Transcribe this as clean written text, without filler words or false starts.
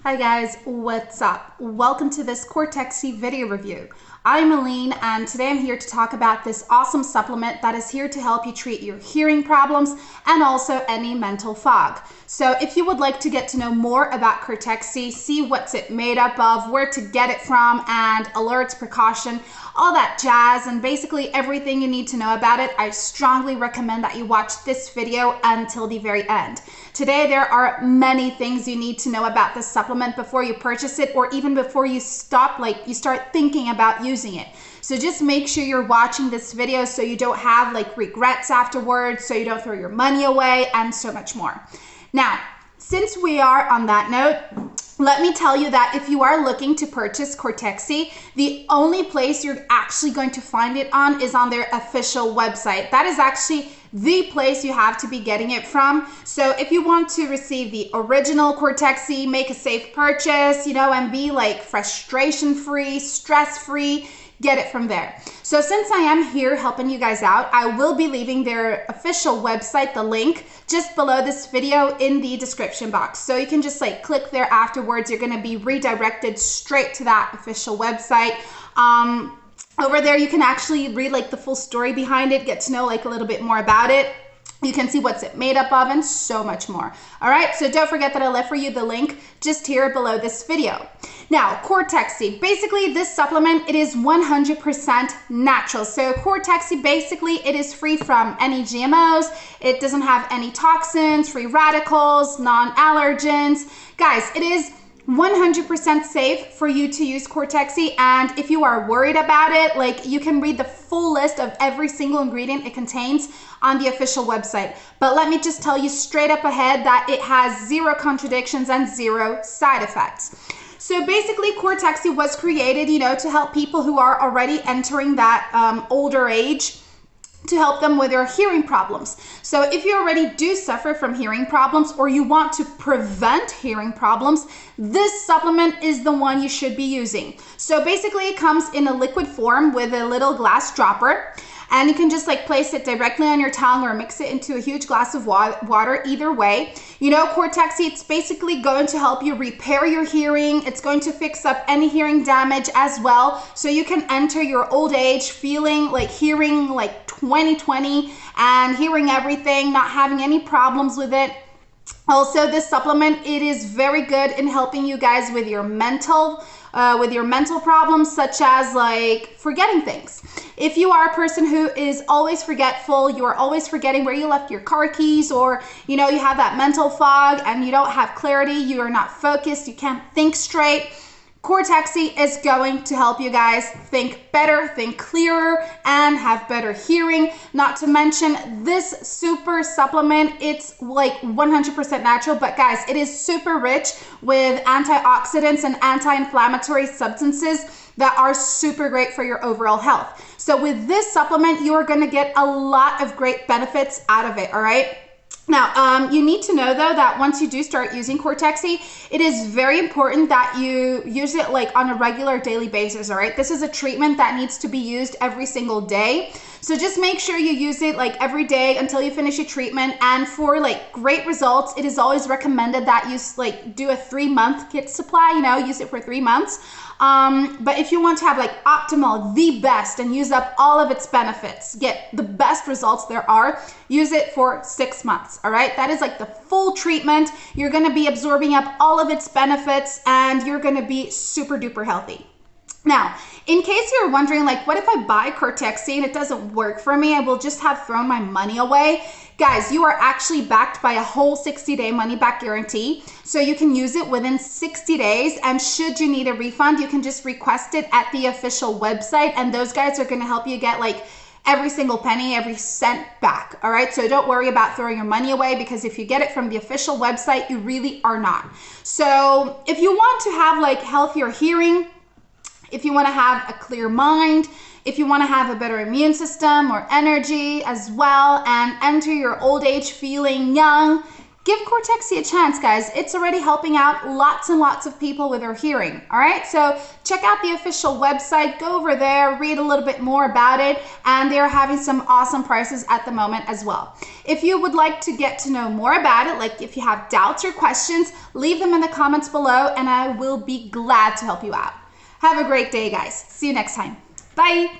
Hi guys, what's up? Welcome to this Cortexi video review. I'm Aline and today I'm here to talk about this awesome supplement that is here to help you treat your hearing problems and also any mental fog. So if you would like to get to know more about Cortexi, see what's it made up of, where to get it from, and alerts, precaution, all that jazz, and basically everything you need to know about it, I strongly recommend that you watch this video until the very end. Today, there are many things you need to know about this supplement before you purchase it or even before you start thinking about using it. So just make sure you're watching this video so you don't have regrets afterwards, so you don't throw your money away, and so much more. Now, since we are on that note, let me tell you that if you are looking to purchase Cortexi, the only place you're actually going to find it on is on their official website. That is actually the place you have to be getting it from. So if you want to receive the original Cortexi, make a safe purchase, and be frustration-free, stress-free, get it from there. So since I am here helping you guys out, I will be leaving their official website, the link, just below this video in the description box. So you can just click there afterwards. You're going to be redirected straight to that official website. Over there, you can actually read the full story behind it, get to know a little bit more about it. You can see what's it made up of and so much more. All right, so don't forget that I left for you the link just here below this video. Now, Cortexi, basically this supplement, it is 100% natural. So Cortexi, basically it is free from any GMOs. It doesn't have any toxins, free radicals, non-allergens. Guys, it is 100% safe for you to use Cortexi, and if you are worried about it, you can read the full list of every single ingredient it contains on the official website. But let me just tell you straight up ahead that it has zero contradictions and zero side effects. So basically Cortexi was created, to help people who are already entering that older age, to help them with their hearing problems. So if you already do suffer from hearing problems or you want to prevent hearing problems, this supplement is the one you should be using. So basically it comes in a liquid form with a little glass dropper, and you can just place it directly on your tongue or mix it into a huge glass of water, either way. Cortexi, it's basically going to help you repair your hearing. It's going to fix up any hearing damage as well. So you can enter your old age feeling hearing 2020 and hearing everything, not having any problems with it. Also, this supplement, it is very good in helping you guys with your mental problems, such as forgetting things. If you are a person who is always forgetful, you are always forgetting where you left your car keys, or you have that mental fog and you don't have clarity, you are not focused, you can't think straight, Cortexi is going to help you guys think better, think clearer, and have better hearing. Not to mention this super supplement, it's 100% natural, but guys, it is super rich with antioxidants and anti-inflammatory substances that are super great for your overall health. So with this supplement, you are going to get a lot of great benefits out of it, all right? Now, you need to know though that once you do start using Cortexi, it is very important that you use it on a regular daily basis, all right? This is a treatment that needs to be used every single day. So just make sure you use it every day until you finish your treatment. And for great results, it is always recommended that you do a 3-month kit supply, use it for 3 months. But if you want to have optimal, the best, and use up all of its benefits, get the best results there are, use it for 6 months, all right? That is the full treatment. You're going to be absorbing up all of its benefits and you're going to be super duper healthy. Now, in case you're wondering, what if I buy Cortexi and it doesn't work for me? I will just have thrown my money away. Guys, you are actually backed by a whole 60-day money-back guarantee. So you can use it within 60 days. And should you need a refund, you can just request it at the official website. And those guys are going to help you get every single penny, every cent back. All right. So don't worry about throwing your money away, because if you get it from the official website, you really are not. So if you want to have healthier hearing, if you want to have a clear mind, if you want to have a better immune system or energy as well, and enter your old age feeling young, Give Cortexi a chance, guys. It's already helping out lots and lots of people with their hearing. All right, so check out the official website, go over there, read a little bit more about it, and they're having some awesome prices at the moment as well. If you would like to get to know more about it, like if you have doubts or questions, leave them in the comments below and I will be glad to help you out. Have a great day, guys. See you next time. Bye.